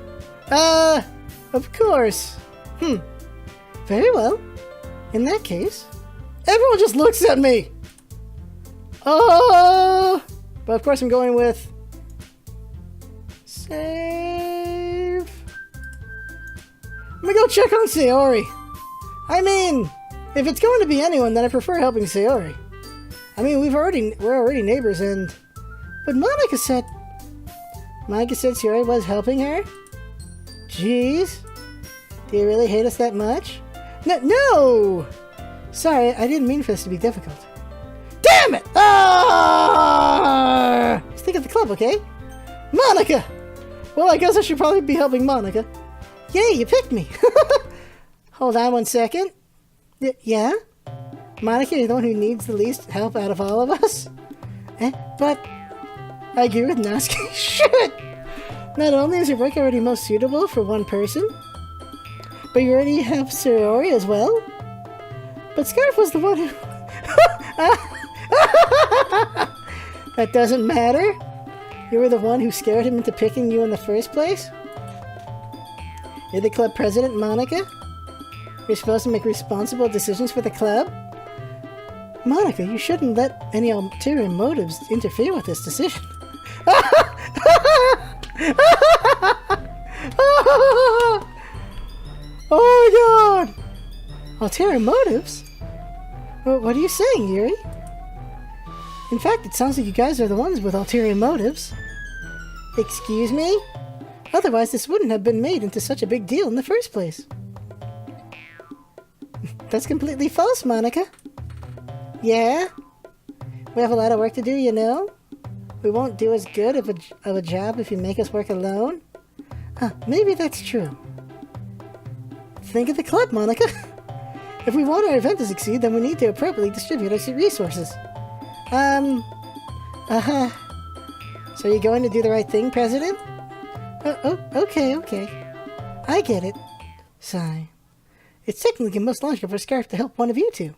Speaker 1: Of course. Very well. In that case, everyone just looks at me. But of course I'm going with... Save. I'm gonna go check on Sayori. I mean, if it's going to be anyone, then I prefer helping Sayori. I mean, we're already neighbors but Monica said Sayori was helping her? Jeez. Do you really hate us that much? No! Sorry, I didn't mean for this to be difficult. Damn it! Just think of the club, okay? Monica! Well, I guess I should probably be helping Monica. Yay, you picked me! Hold on one second. Yeah? Monica, you're the one who needs the least help out of all of us? But... I agree with Natsuki. Shit! Not only is your work already most suitable for one person, but you already have Sayori as well? But Scarf was the one who... That doesn't matter? You were the one who scared him into picking you in the first place? You're the club president, Monica? You're supposed to make responsible decisions for the club? Monica, you shouldn't let any ulterior motives interfere with this decision. Oh my god! Ulterior motives? What are you saying, Yuri? In fact, it sounds like you guys are the ones with ulterior motives. Excuse me? Otherwise, this wouldn't have been made into such a big deal in the first place. That's completely false, Monica. Yeah? We have a lot of work to do, you know? We won't do as good of a job if you make us work alone. Maybe that's true. Think of the club, Monica. If we want our event to succeed, then we need to appropriately distribute our resources. So you're going to do the right thing, President? Okay. I get it. Sigh. It's technically most logical for Scarf to help one of you two.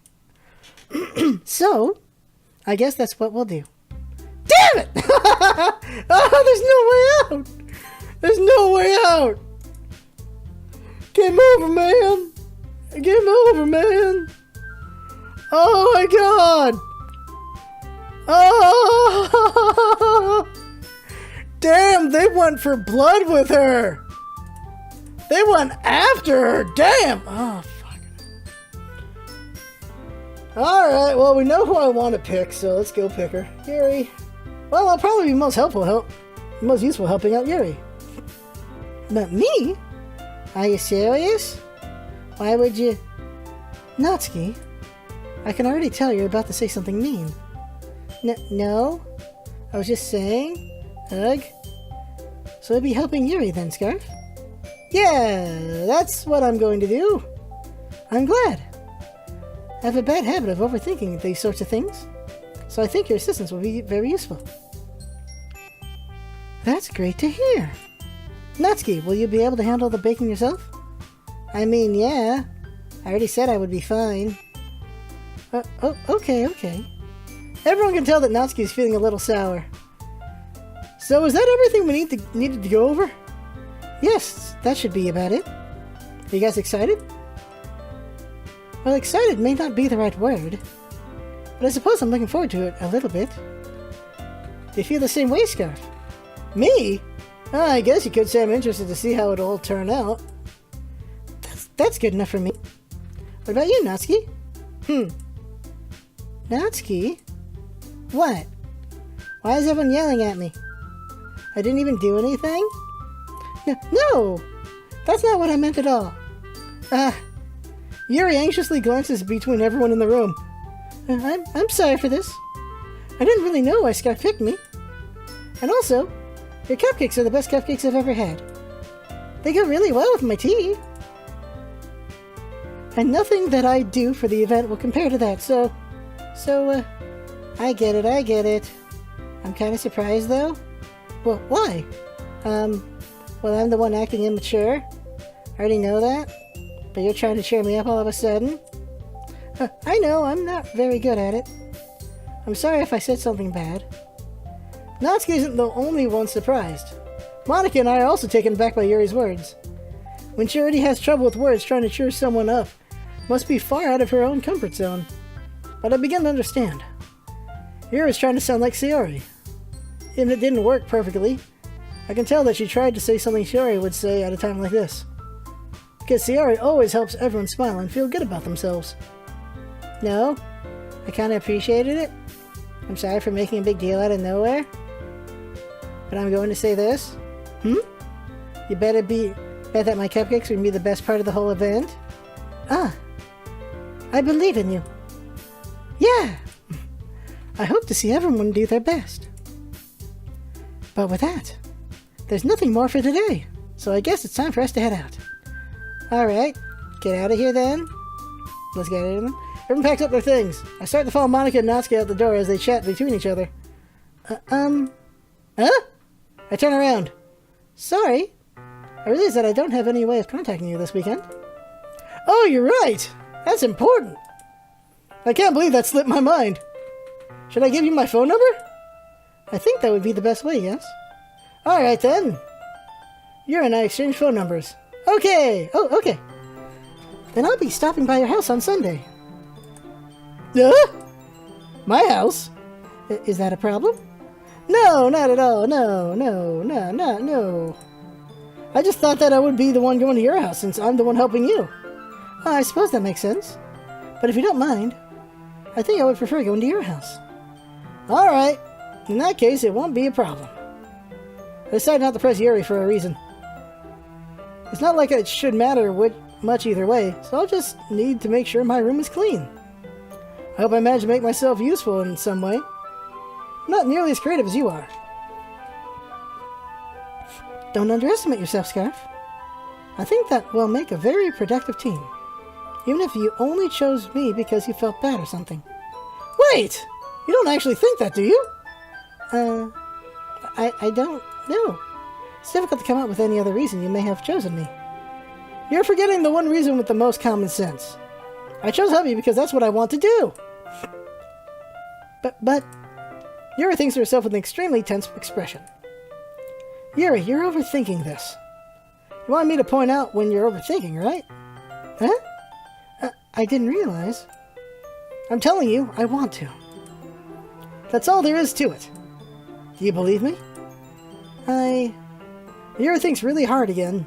Speaker 1: So, I guess that's what we'll do. Damn it! Oh, there's no way out! There's no way out! Game over, man! Game over, man! Oh my god! Oh! Damn, they went for blood with her! They went after her! Damn! Oh, fuck. Alright, well, we know who I want to pick, so let's go pick her. Yuri. Well, I'll probably be most useful helping out Yuri. But me? Are you serious? Why would you... Natsuki, I can already tell you're about to say something mean. No? I was just saying. Ugh. So I'll be helping Yuri then, Scarf? Yeah, that's what I'm going to do. I'm glad. I have a bad habit of overthinking these sorts of things, so I think your assistance will be very useful. That's great to hear. Natsuki, will you be able to handle the baking yourself? I mean, yeah. I already said I would be fine. Okay. Everyone can tell that Natsuki's feeling a little sour. So is that everything we needed to go over? Yes, that should be about it. Are you guys excited? Well, excited may not be the right word, but I suppose I'm looking forward to it a little bit. Do you feel the same way, Scarf? Me? I guess you could say I'm interested to see how it'll all turn out. That's good enough for me. What about you, Natsuki? Natsuki? What? Why is everyone yelling at me? I didn't even do anything? No! That's not what I meant at all. Yuri anxiously glances between everyone in the room. I'm sorry for this. I didn't really know why Scarf picked me. And also, your cupcakes are the best cupcakes I've ever had. They go really well with my tea. And nothing that I do for the event will compare to that, so, I get it. I'm kind of surprised, though. Well, why? Well, I'm the one acting immature. I already know that. But you're trying to cheer me up all of a sudden. I know, I'm not very good at it. I'm sorry if I said something bad. Natsuki isn't the only one surprised. Monica and I are also taken aback by Yuri's words. When she already has trouble with words, trying to cheer someone up must be far out of her own comfort zone. But I begin to understand. Yuri's trying to sound like Sayori. Even if it didn't work perfectly, I can tell that she tried to say something Sayori would say at a time like this. Because Sayori always helps everyone smile and feel good about themselves. No, I kind of appreciated it. I'm sorry for making a big deal out of nowhere. But I'm going to say this. You bet that my cupcakes would be the best part of the whole event? I believe in you. Yeah! I hope to see everyone do their best. But with that, there's nothing more for today, so I guess it's time for us to head out. Alright, get out of here then. Let's get out of here. Everyone packs up their things. I start to follow Monica and Natsuki out the door as they chat between each other. Huh? I turn around. Sorry. I realize that I don't have any way of contacting you this weekend. Oh, you're right. That's important. I can't believe that slipped my mind. Should I give you my phone number? I think that would be the best way, yes? Alright then. You and I exchange phone numbers. Okay! Oh, okay. Then I'll be stopping by your house on Sunday. My house? Is that a problem? No, not at all. No. I just thought that I would be the one going to your house since I'm the one helping you. I suppose that makes sense. But if you don't mind, I think I would prefer going to your house. Alright. In that case, it won't be a problem. I decided not to press Yuri for a reason. It's not like it should matter much either way, so I'll just need to make sure my room is clean. I hope I manage to make myself useful in some way. I'm not nearly as creative as you are. Don't underestimate yourself, Scarf. I think that we'll make a very productive team. Even if you only chose me because you felt bad or something. Wait! You don't actually think that, do you? I don't know. It's difficult to come up with any other reason you may have chosen me. You're forgetting the one reason with the most common sense. I chose hubby because that's what I want to do. But... Yuri thinks to herself with an extremely tense expression. Yuri, you're overthinking this. You want me to point out when you're overthinking, right? Huh? I didn't realize. I'm telling you, I want to. That's all there is to it. Do you believe me? Yuri thinks really hard again.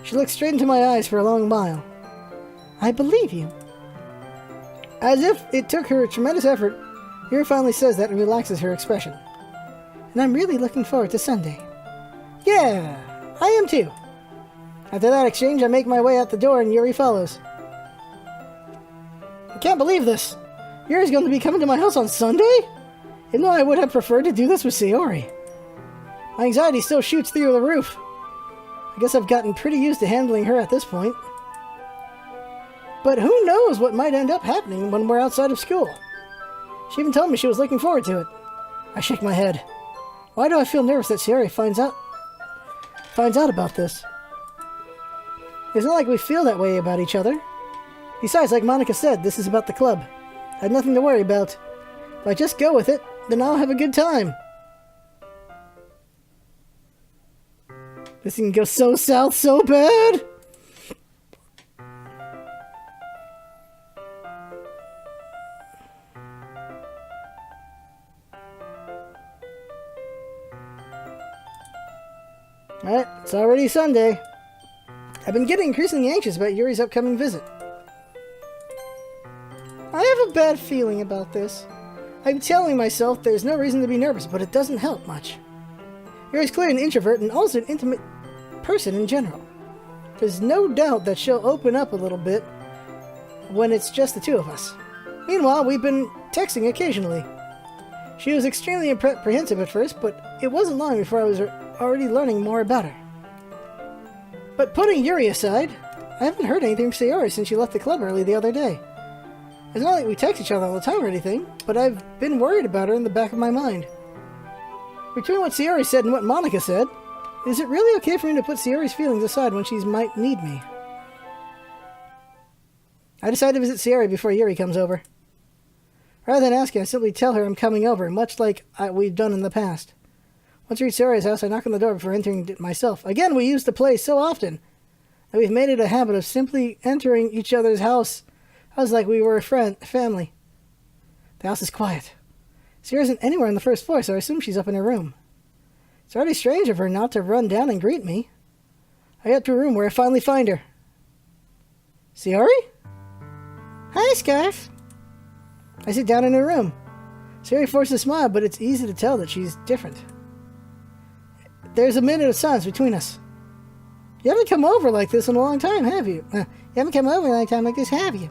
Speaker 1: She looks straight into my eyes for a long while. I believe you. As if it took her tremendous effort, Yuri finally says that and relaxes her expression. And I'm really looking forward to Sunday. Yeah, I am too. After that exchange, I make my way out the door and Yuri follows. I can't believe this. Yuri's going to be coming to my house on Sunday? Even though I would have preferred to do this with Sayori. My anxiety still shoots through the roof. I guess I've gotten pretty used to handling her at this point. But who knows what might end up happening when we're outside of school. She even told me she was looking forward to it. I shake my head. Why do I feel nervous that Sayori finds out about this? It's not like we feel that way about each other. Besides, like Monica said, this is about the club. I have nothing to worry about. If I just go with it, then I'll have a good time. This can go so south so bad! Alright, it's already Sunday. I've been getting increasingly anxious about Yuri's upcoming visit. I have a bad feeling about this. I'm telling myself there's no reason to be nervous, but it doesn't help much. Yuri's clearly an introvert and also an intimate person in general. There's no doubt that she'll open up a little bit when it's just the two of us. Meanwhile, we've been texting occasionally. She was extremely apprehensive at first, but it wasn't long before I was already learning more about her. But putting Yuri aside, I haven't heard anything from Sayori since she left the club early the other day. It's not like we text each other all the time or anything, but I've been worried about her in the back of my mind. Between what Sayori said and what Monica said, is it really okay for me to put Sayori's feelings aside when she might need me? I decide to visit Sayori before Yuri comes over. Rather than asking, I simply tell her I'm coming over, much like we've done in the past. Once we reach Sayori's house, I knock on the door before entering it myself. Again, we use the place so often that we've made it a habit of simply entering each other's house as like we were a family. The house is quiet. Sayori isn't anywhere on the first floor, so I assume she's up in her room. It's already strange of her not to run down and greet me. I get to a room where I finally find her. Sayori? Hi, Scarf. I sit down in her room. Sayori forces a smile, but it's easy to tell that she's different. There's a minute of silence between us. You haven't come over like this in a long time, have you? You haven't come over in a long time like this, have you?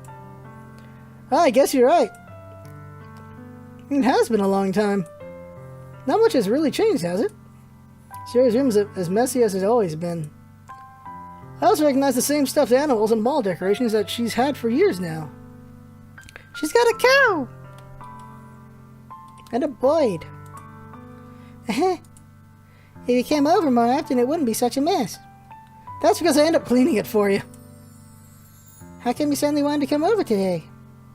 Speaker 1: Well, I guess you're right. It has been a long time. Not much has really changed, has it? Sayori's room is as messy as it's always been. I also recognize the same stuffed animals and ball decorations that she's had for years now. She's got a cow! And a blade. If you came over more often, it wouldn't be such a mess. That's because I end up cleaning it for you. How come you suddenly wanted to come over today?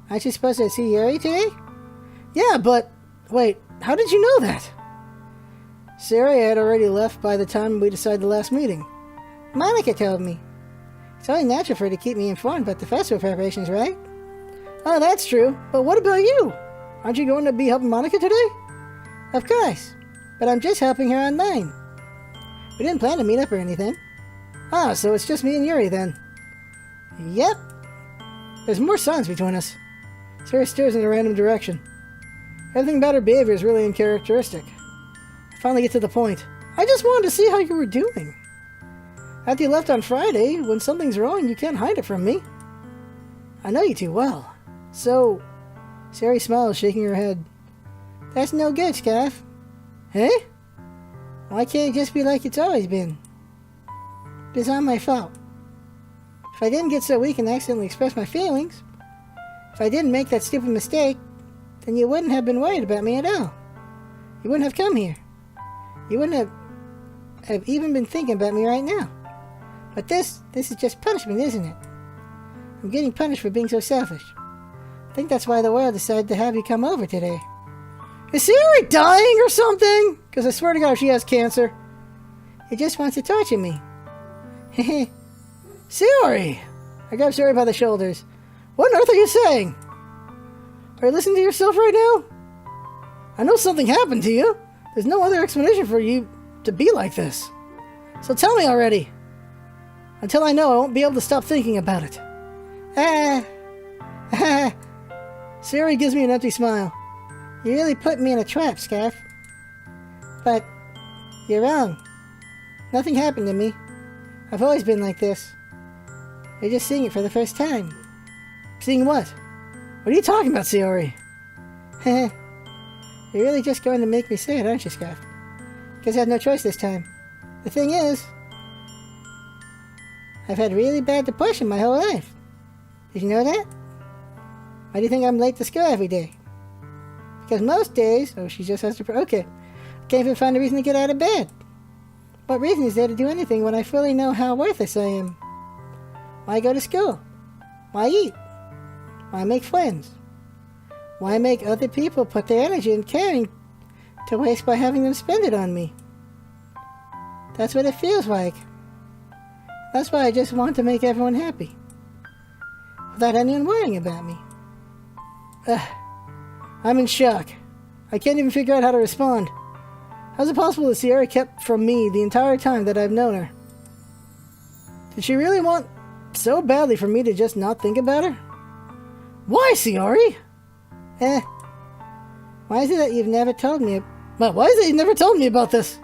Speaker 1: Aren't you supposed to see Yuri today? Yeah, but... Wait, how did you know that? Sayori had already left by the time we decided the last meeting. Monica told me. It's only natural for her to keep me informed about the festival preparations, right? Oh, that's true. But what about you? Aren't you going to be helping Monica today? Of course. But I'm just helping her online. We didn't plan to meet up or anything. Ah, so it's just me and Yuri then. Yep. There's more signs between us. Sayori stares in a random direction. Everything about her behavior is really uncharacteristic. I finally get to the point. I just wanted to see how you were doing. After you left on Friday, when something's wrong, you can't hide it from me. I know you too well. So, Sayori smiles, shaking her head. That's no good, Scarf. Hey? Why can't it just be like it's always been? It's not my fault. If I didn't get so weak and accidentally express my feelings, if I didn't make that stupid mistake, then you wouldn't have been worried about me at all. You wouldn't have come here. You wouldn't have even been thinking about me right now. But this is just punishment, isn't it? I'm getting punished for being so selfish. I think that's why the world decided to have you come over today. Is Sayori dying or something? Because I swear to God, if she has cancer. He just wants to torture me. Hehe. Sayori! I grab Sayori by the shoulders. What on earth are you saying? Are you listening to yourself right now? I know something happened to you. There's no other explanation for you to be like this. So tell me already. Until I know, I won't be able to stop thinking about it. Sayori gives me an empty smile. You really put me in a trap, Scarf. But you're wrong. Nothing happened to me. I've always been like this. You're just seeing it for the first time. Seeing what? What are you talking about, Sayori? You're really just going to make me say it, aren't you, Scarf? Because I had no choice this time. The thing is, I've had really bad depression my whole life. Did you know that? Why do you think I'm late to school every day? Because most days... Oh, she just has to... Okay. Can't even find a reason to get out of bed. What reason is there to do anything when I fully know how worthless I am? Why go to school? Why eat? Why make friends? Why make other people put their energy and caring to waste by having them spend it on me? That's what it feels like. That's why I just want to make everyone happy. Without anyone worrying about me. I'm in shock. I can't even figure out how to respond. How's it possible that Sayori kept from me the entire time that I've known her? Did she really want so badly for me to just not think about her? Why, Sayori? Why is it that you've never told me... Well, why is it you've never told me about this?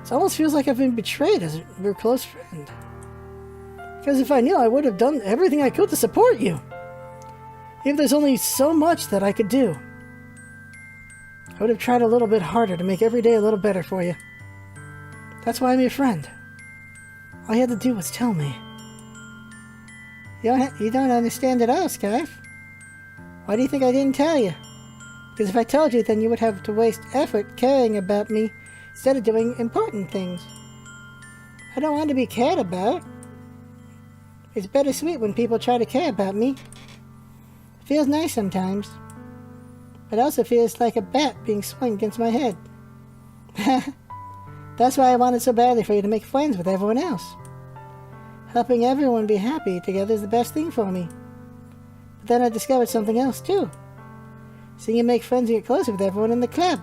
Speaker 1: It almost feels like I've been betrayed as your close friend. Because if I knew, I would have done everything I could to support you. If there's only so much that I could do. I would have tried a little bit harder to make every day a little better for you. That's why I'm your friend. All you had to do was tell me. You don't understand at all, Scarf. Why do you think I didn't tell you? Because if I told you, then you would have to waste effort caring about me instead of doing important things. I don't want to be cared about. It's bittersweet when people try to care about me. It feels nice sometimes. It also feels like a bat being swung against my head. That's why I wanted so badly for you to make friends with everyone else. Helping everyone be happy together is the best thing for me. But then I discovered something else too. Seeing you make friends and get closer with everyone in the club.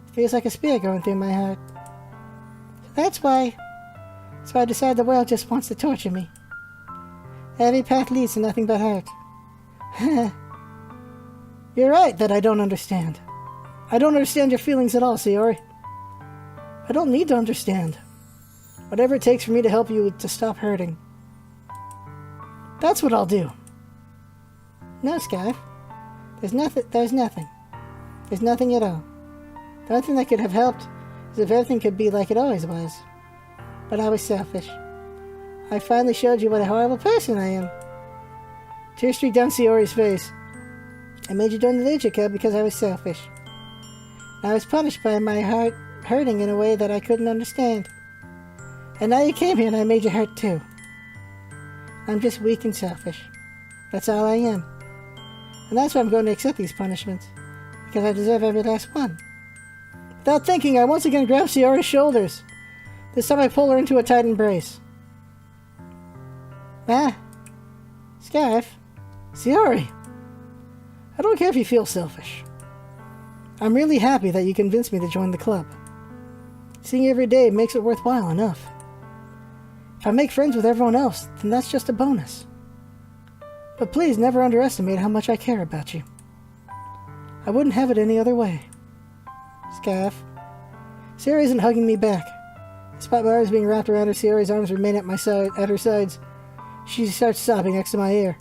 Speaker 1: It feels like a spear going through my heart. So that's why I decided the world just wants to torture me. Every path leads to nothing but hurt. You're right that I don't understand. I don't understand your feelings at all, Sayori. I don't need to understand. Whatever it takes for me to help you to stop hurting. That's what I'll do. No, Scarf. There's nothing. There's nothing at all. The only thing that could have helped is if everything could be like it always was. But I was selfish. I finally showed you what a horrible person I am. Tears streaked down Sayori's face. I made you join the Leisure Club because I was selfish. I was punished by my heart hurting in a way that I couldn't understand. And now you came here and I made you hurt too. I'm just weak and selfish. That's all I am. And that's why I'm going to accept these punishments. Because I deserve every last one. Without thinking, I once again grab Sayori's shoulders. This time I pull her into a tight embrace. Ah. Scarf. Sayori. I don't care if you feel selfish. I'm really happy that you convinced me to join the club. Seeing you every day makes it worthwhile enough. If I make friends with everyone else, then that's just a bonus. But please never underestimate how much I care about you. I wouldn't have it any other way. Scarf. Sayori isn't hugging me back. Despite my arms being wrapped around her, Sayori's arms remain at her sides. She starts sobbing next to my ear.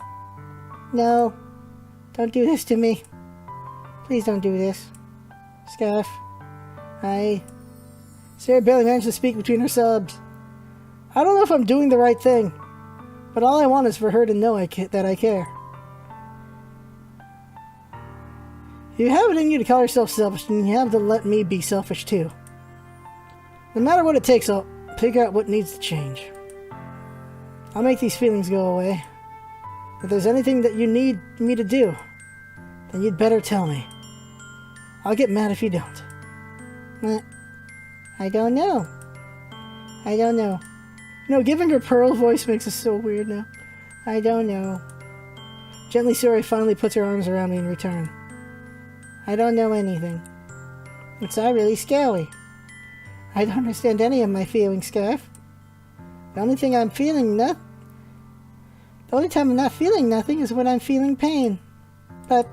Speaker 1: No. Don't do this to me. Please don't do this. Scarf. Sayori barely managed to speak between her sobs. I don't know if I'm doing the right thing, but all I want is for her to know that I care. You have it in you to call yourself selfish, and you have to let me be selfish too. No matter what it takes, I'll figure out what needs to change. I'll make these feelings go away. If there's anything that you need me to do, then you'd better tell me. I'll get mad if you don't. I don't know. Giving her pearl voice makes it so weird now. I don't know. Gently, Sayori finally puts her arms around me in return. I don't know anything. It's all really scary. I don't understand any of my feelings, Scarf. The only time I'm not feeling nothing is when I'm feeling pain. But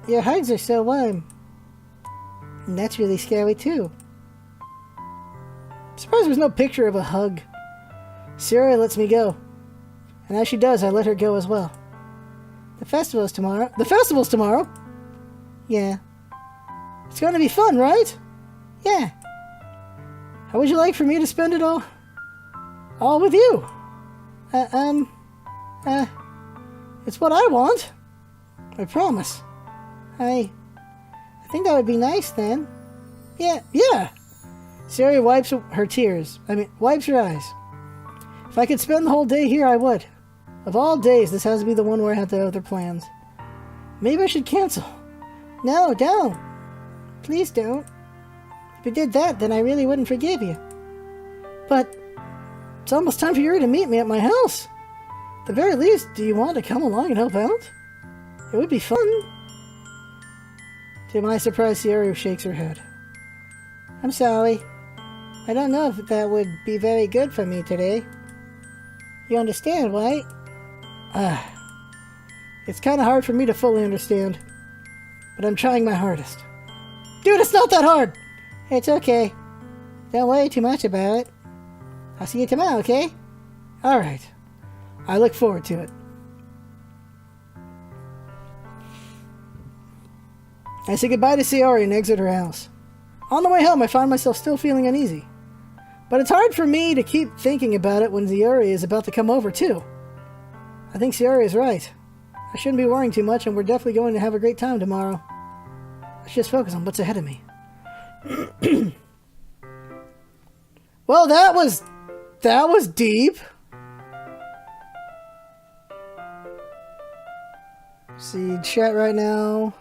Speaker 1: your hugs are so warm. And that's really scary too. I'm surprised there's no picture of a hug. Sayori lets me go. And as she does, I let her go as well. The festival's tomorrow. The festival's tomorrow? Yeah. It's going to be fun, right? Yeah. How would you like for me to spend it all? All with you? It's what I want. I promise. I think that would be nice then. Yeah. Sayori wipes her eyes. If I could spend the whole day here, I would. Of all days, this has to be the one where I have the other plans. Maybe I should cancel. No, don't. Please don't. If you did that, then I really wouldn't forgive you. But it's almost time for you to meet me at my house. At the very least, do you want to come along and help out? It would be fun. To my surprise, Sayori shakes her head. I'm sorry. I don't know if that would be very good for me today. You understand, right? It's kind of hard for me to fully understand. But I'm trying my hardest. Dude, it's not that hard! It's okay. Don't worry too much about it. I'll see you tomorrow, okay? Alright. I look forward to it. I say goodbye to Sayori and exit her house. On the way home, I find myself still feeling uneasy. But it's hard for me to keep thinking about it when Sayori is about to come over, too. I think Sayori is right. I shouldn't be worrying too much, and we're definitely going to have a great time tomorrow. Let's just focus on what's ahead of me. Well, that was deep. See chat right now.